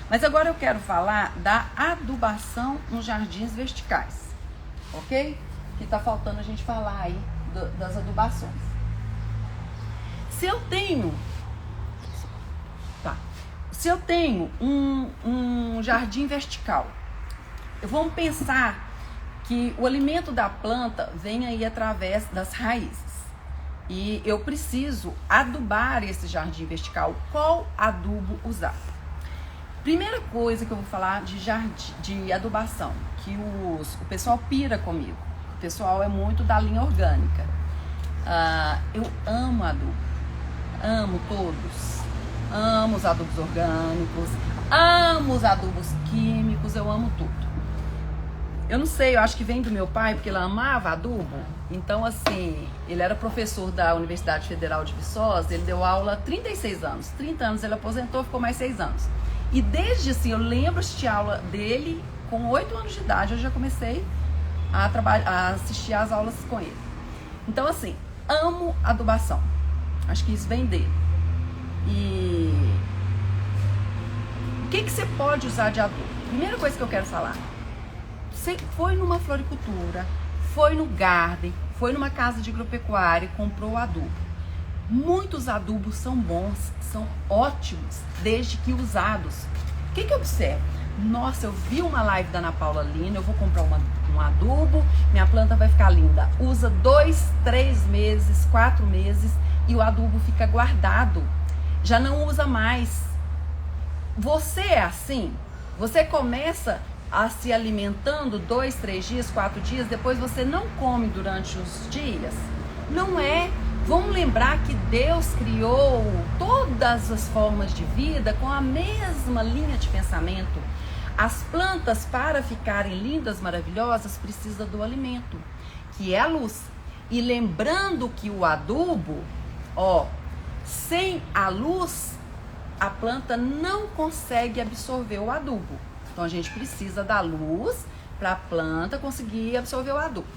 Mas agora eu quero falar da adubação nos jardins verticais, ok? Que tá faltando a gente falar aí das adubações. Se eu tenho um jardim vertical, vamos pensar que o alimento da planta vem aí através das raízes. E eu preciso adubar esse jardim vertical. Qual adubo usar? Primeira coisa que eu vou falar de adubação, que o pessoal pira comigo. O pessoal é muito da linha orgânica. Eu amo adubo. Amo todos. Amo os adubos orgânicos. Amo os adubos químicos. Eu amo tudo. Eu não sei, eu acho que vem do meu pai, porque ele amava adubo. Então, assim, ele era professor da Universidade Federal de Viçosa, ele deu aula há 36 anos. 30 anos ele aposentou, ficou mais 6 anos. E desde, assim, eu lembro de aula dele, com 8 anos de idade, eu já comecei a assistir às aulas com ele. Então, assim, amo adubação. Acho que isso vem dele. E o que você pode usar de adubo? Primeira coisa que eu quero falar. Você foi numa floricultura, foi no garden, foi numa casa de agropecuária e comprou o adubo. Muitos adubos são bons, são ótimos, desde que usados. O que eu observo? Nossa, eu vi uma live da Ana Paula Lina, eu vou comprar um adubo, minha planta vai ficar linda. Usa 2, 3 meses, 4 meses e o adubo fica guardado. Já não usa mais. Você é assim? Você começa a se alimentando 2, 3 dias, 4 dias, depois você não come durante os dias? Não é. Vamos lembrar que Deus criou todas as formas de vida com a mesma linha de pensamento. As plantas, para ficarem lindas, maravilhosas, precisam do alimento, que é a luz. E lembrando que o adubo, sem a luz, a planta não consegue absorver o adubo. Então, a gente precisa da luz para a planta conseguir absorver o adubo.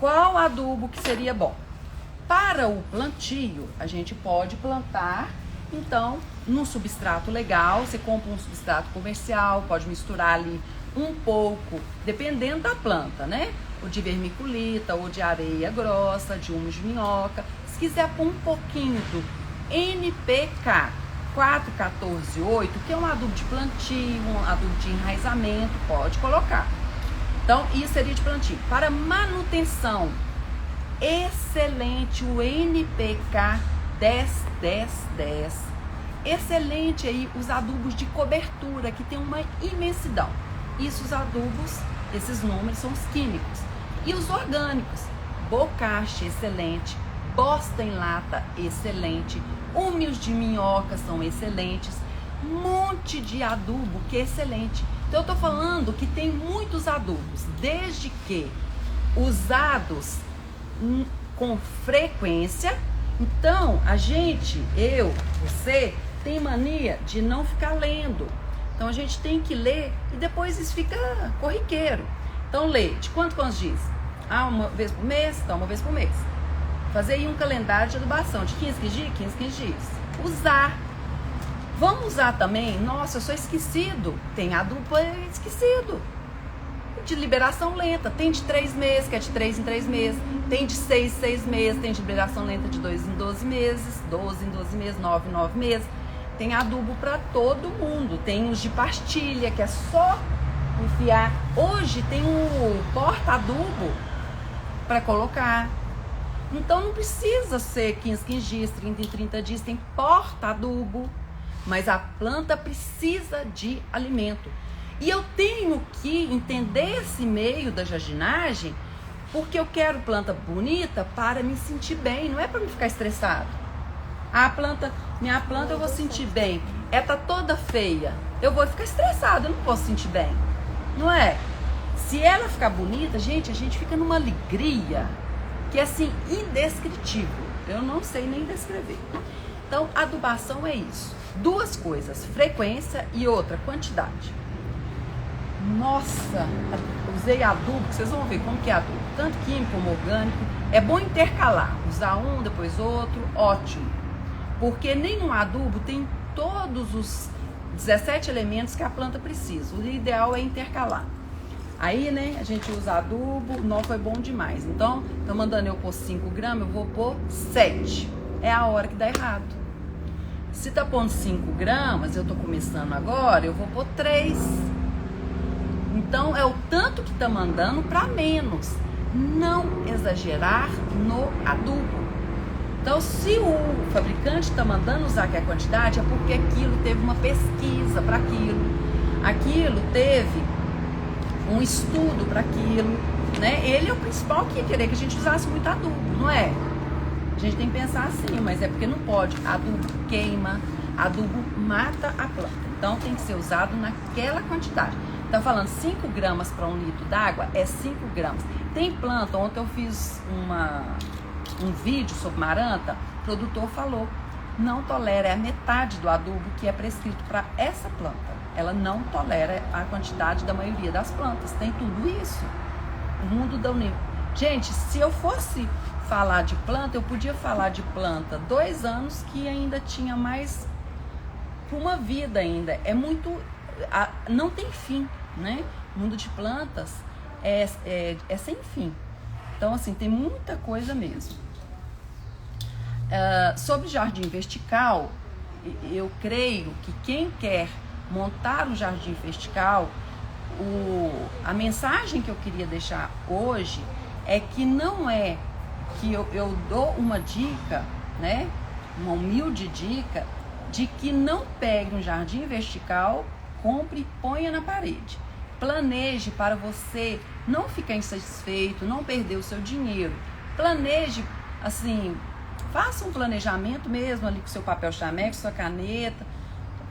Qual adubo que seria bom? Para o plantio, a gente pode plantar, então, num substrato legal. Você compra um substrato comercial, pode misturar ali um pouco, dependendo da planta, né? Ou de vermiculita, ou de areia grossa, de humus de minhoca. Se quiser pôr um pouquinho do NPK 4,14,8, que é um adubo de plantio, um adubo de enraizamento, pode colocar. Então, isso seria de plantio. Para manutenção, excelente o NPK 10-10-10. Excelente aí os adubos de cobertura, que tem uma imensidão. Isso, os adubos, esses números são os químicos. E os orgânicos, bocache, excelente. Bosta em lata, excelente. Humus de minhoca são excelentes. Monte de adubo que é excelente. Então eu tô falando que tem muitos adubos, desde que usados com frequência. Então a gente, eu, você, tem mania de não ficar lendo. Então a gente tem que ler e depois isso fica corriqueiro. Então lê, de quantos dias? Uma vez por mês? Então uma vez por mês. Fazer aí um calendário de adubação de 15 dias, 15 dias. Usar. Vamos usar também, nossa, eu sou esquecido. Tem adubo esquecido. De liberação lenta. Tem de 3 meses, que é de 3 em 3 meses. Tem de 6 em 6 meses. Tem de liberação lenta de 2 em 12 meses. 12 em 12 meses, 9 em 9 meses. Tem adubo para todo mundo. Tem os de pastilha, que é só enfiar. Hoje tem um porta-adubo para colocar. Então não precisa ser 15 dias, 30 em 30 dias, tem porta-adubo, mas a planta precisa de alimento. E eu tenho que entender esse meio da jardinagem, porque eu quero planta bonita para me sentir bem, não é para me ficar estressado. Minha planta eu vou sentir bem, tá toda feia, eu vou ficar estressada, eu não posso sentir bem, não é? Se ela ficar bonita, gente, a gente fica numa alegria que é assim, indescritível. Eu não sei nem descrever. Então, adubação é isso. 2 coisas, frequência e outra, quantidade. Nossa, usei adubo, vocês vão ver como que é adubo. Tanto químico como orgânico. É bom intercalar, usar um, depois outro, ótimo. Porque nenhum adubo tem todos os 17 elementos que a planta precisa. O ideal é intercalar. Aí, né, a gente usa adubo, não foi bom demais. Então, tá mandando eu pôr 5 gramas, eu vou pôr 7. É a hora que dá errado. Se tá pondo 5 gramas, eu tô começando agora, eu vou pôr 3. Então, é o tanto que tá mandando para menos. Não exagerar no adubo. Então, se o fabricante está mandando usar aquela quantidade, é porque aquilo teve uma pesquisa para aquilo, aquilo teve um estudo para aquilo, né? Ele é o principal que ia querer que a gente usasse muito adubo, não é? A gente tem que pensar assim, mas é porque não pode. Adubo queima, adubo mata a planta. Então, tem que ser usado naquela quantidade. Tá falando 5 gramas para 1 litro d'água, é 5 gramas. Tem planta, ontem eu fiz um vídeo sobre maranta, o produtor falou, não tolera, é a metade do adubo que é prescrito para essa planta. Ela não tolera a quantidade da maioria das plantas. Tem tudo isso. O mundo da União. Gente, se eu fosse falar de planta, eu podia falar de planta 2 anos que ainda tinha mais uma vida ainda. É muito... não tem fim, né? O mundo de plantas é sem fim. Então, assim, tem muita coisa mesmo. Sobre jardim vertical, eu creio que quem quer montar um jardim vertical, a mensagem que eu queria deixar hoje é que não é que eu dou uma dica, né? Uma humilde dica de que não pegue um jardim vertical, compre e ponha na parede. Planeje para você não ficar insatisfeito, não perder o seu dinheiro. Planeje, assim, faça um planejamento mesmo ali com seu papel chameco, sua caneta,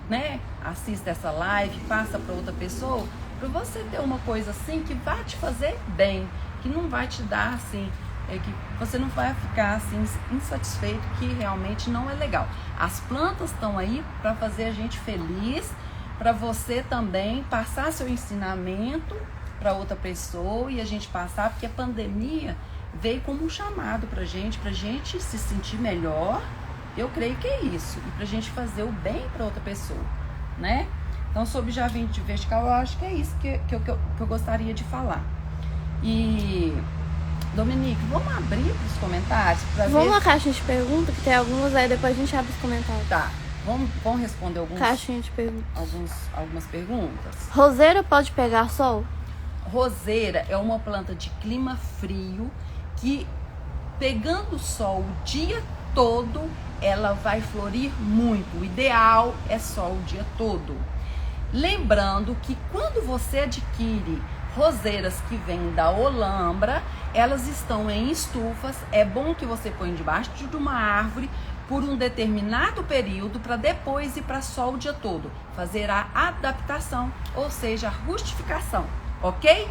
né? Assista essa live, passa para outra pessoa, para você ter uma coisa assim que vai te fazer bem, que não vai te dar assim, que você não vai ficar assim insatisfeito, que realmente não é legal. As plantas estão aí para fazer a gente feliz, para você também passar seu ensinamento para outra pessoa e a gente passar, porque a pandemia veio como um chamado pra gente se sentir melhor. Eu creio que é isso, e pra gente fazer o bem para outra pessoa, né? Então, sobre jardim vertical, eu acho que é isso que eu gostaria de falar. E, Dominique, vamos abrir os comentários para ver. Vamos na caixa de perguntas, que tem algumas, aí depois a gente abre os comentários. Tá, vamos responder caixinha de perguntas. Algumas perguntas. Roseira pode pegar sol? Roseira é uma planta de clima frio que, pegando sol o dia todo, ela vai florir muito. O ideal é sol o dia todo. Lembrando que quando você adquire roseiras que vêm da Olambra, elas estão em estufas. É bom que você põe debaixo de uma árvore por um determinado período para depois ir para sol o dia todo. Fazer a adaptação, ou seja, a rustificação, ok?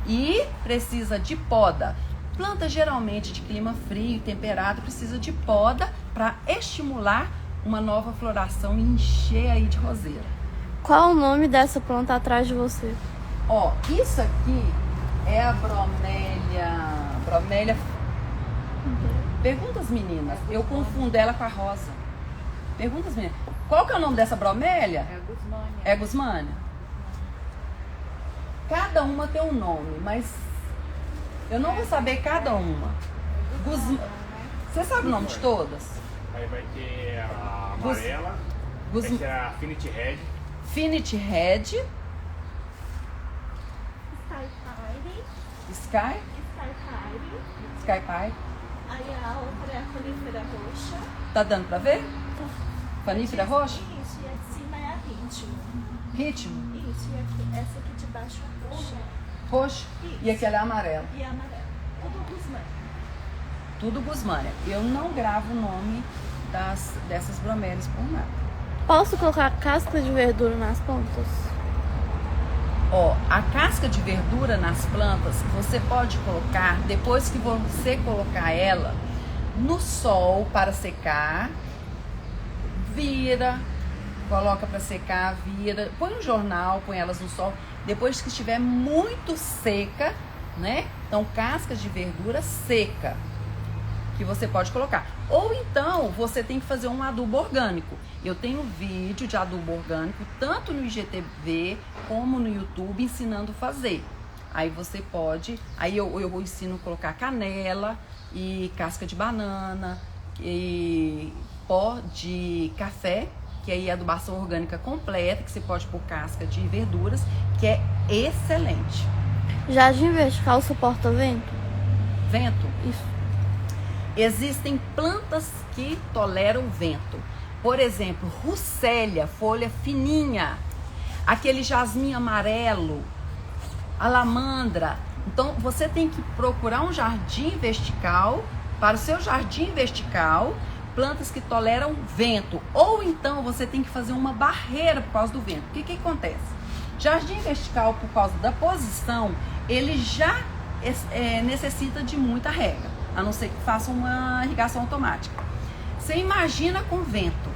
E precisa de poda. Planta geralmente de clima frio e temperado precisa de poda para estimular uma nova floração e encher aí de roseira. Qual o nome dessa planta atrás de você? Ó, isso aqui é a bromélia. Pergunta as meninas. Eu confundo ela com a rosa. Pergunta as meninas. Qual que é o nome dessa bromélia? É Guzmânia. É Guzmânia. Cada uma tem um nome, mas eu não vou saber cada uma. Você sabe o nome de todas? Aí vai ter a amarela, vai ter a Affinity Red. Affinity Red. Sky Pie. Aí a outra é a conífera roxa. Tá dando pra ver? Conífera roxa? Isso, e a de cima é a ritmo. Ritmo? Isso, e aqui, essa aqui de baixo é roxa. Roxo? Isso. E aquela é amarela. E a amarela. Tudo Guzmânia. Tudo Guzmânia. Eu não gravo o nome dessas bromélias por nada. Posso colocar casca de verdura nas plantas? Ó, a casca de verdura nas plantas, você pode colocar, depois que você colocar ela no sol para secar, vira, coloca para secar, vira, põe um jornal, põe elas no sol, depois que estiver muito seca, né? Então, casca de verdura seca, que você pode colocar. Ou então, você tem que fazer um adubo orgânico. Eu tenho vídeo de adubo orgânico, tanto no IGTV como no YouTube, ensinando a fazer. Aí você pode, aí eu ensino a colocar canela e casca de banana e pó de café, que aí é adubação orgânica completa, que você pode pôr casca de verduras, que é excelente. Jardim vertical suporta vento? Vento? Isso. Existem plantas que toleram vento. Por exemplo, russélia, folha fininha, aquele jasmim amarelo, a lamandra. Então, você tem que procurar um jardim vertical, para o seu jardim vertical, plantas que toleram vento. Ou então, você tem que fazer uma barreira por causa do vento. O que acontece? Jardim vertical, por causa da posição, ele já necessita de muita rega, a não ser que faça uma irrigação automática. Você imagina com vento,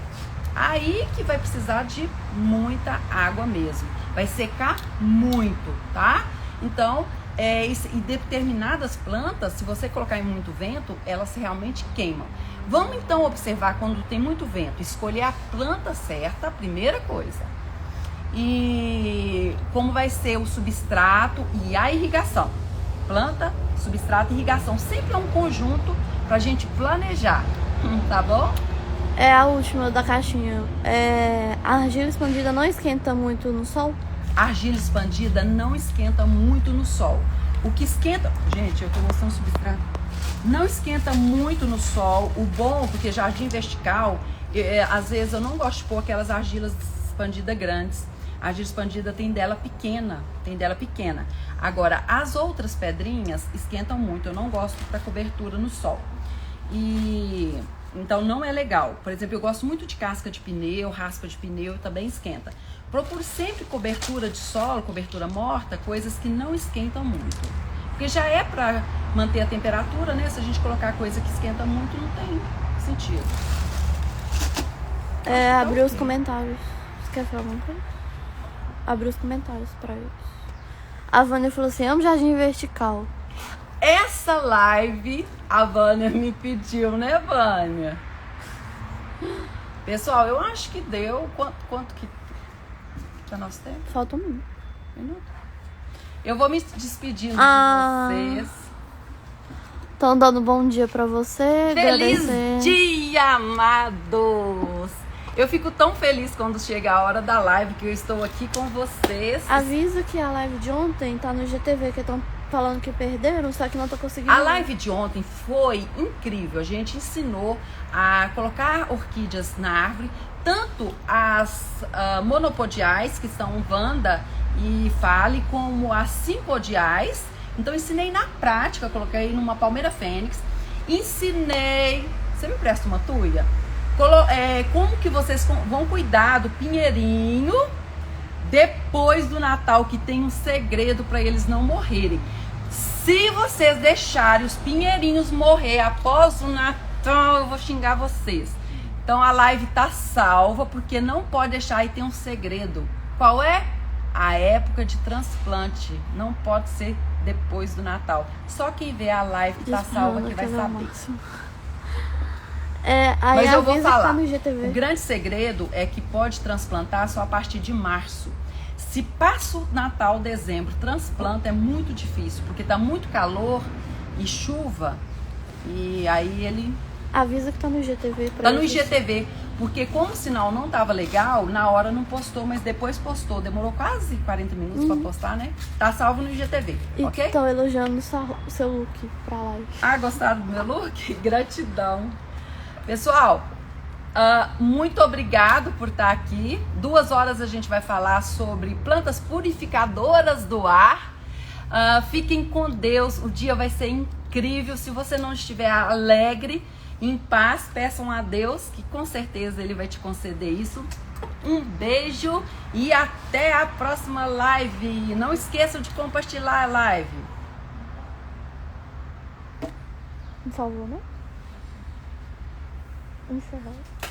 aí que vai precisar de muita água mesmo, vai secar muito, tá? Então, em determinadas plantas, se você colocar em muito vento, elas realmente queimam. Vamos então observar quando tem muito vento, escolher a planta certa, a primeira coisa. E como vai ser o substrato e a irrigação. Planta, substrato e irrigação. Sempre é um conjunto pra gente planejar, tá bom? É a última da caixinha. A argila expandida não esquenta muito no sol? A argila expandida não esquenta muito no sol. O que esquenta... Gente, eu tô mostrando o substrato. Não esquenta muito no sol. O bom, porque jardim vertical, às vezes eu não gosto de pôr aquelas argilas expandidas grandes. A argila expandida tem dela pequena. Agora, as outras pedrinhas esquentam muito. Eu não gosto para cobertura no sol. E então não é legal. Por exemplo, eu gosto muito de casca de pneu, raspa de pneu, também esquenta. Procure sempre cobertura de solo, cobertura morta, coisas que não esquentam muito. Porque já é para manter a temperatura, né? Se a gente colocar coisa que esquenta muito, não tem sentido. Abrir os comentários. Você quer falar alguma coisa? Abrir os comentários pra eles. A Vânia falou assim, amo jardim vertical. Essa live a Vânia me pediu, né, Vânia? Pessoal, eu acho que deu. Quanto que tá nosso tempo? Falta um minuto. Eu vou me despedindo de vocês. Estão dando bom dia pra você. Feliz agradecer. dia, amados! Eu fico tão feliz quando chega a hora da live que eu estou aqui com vocês. Avisa que a live de ontem tá no GTV, que estão falando que perderam, só que não tô conseguindo. A live de ontem foi incrível. A gente ensinou a colocar orquídeas na árvore, tanto as monopodiais, que são Wanda e Fale, como as simpodiais. Então ensinei na prática, coloquei numa palmeira fênix. Ensinei... Você me presta uma tuia? Como que vocês vão cuidar do pinheirinho depois do Natal, que tem um segredo para eles não morrerem. Se vocês deixarem os pinheirinhos morrer após o Natal, eu vou xingar vocês. Então a live tá salva, porque não pode deixar, e tem um segredo. Qual é? A época de transplante. Não pode ser depois do Natal. Só quem vê a live que tá salva que vai saber. Mas eu vou falar, tá no GTV. O grande segredo é que pode transplantar só a partir de março. Se passa o Natal, dezembro, transplanta é muito difícil, porque tá muito calor e chuva, e aí ele... Avisa que tá no IGTV. Tá no IGTV, porque como o sinal não tava legal, na hora não postou, mas depois postou. Demorou quase 40 minutos pra postar, né? Tá salvo no IGTV, ok? Estão elogiando o seu look pra live. Ah, gostaram do meu look? Gratidão. Pessoal, muito obrigado por estar aqui. 2 horas a gente vai falar sobre plantas purificadoras do ar. Fiquem com Deus, o dia vai ser incrível. Se você não estiver alegre, em paz, peçam a Deus, que com certeza Ele vai te conceder isso. Um beijo e até a próxima live. Não esqueçam de compartilhar a live. Por favor, né? Encerrar.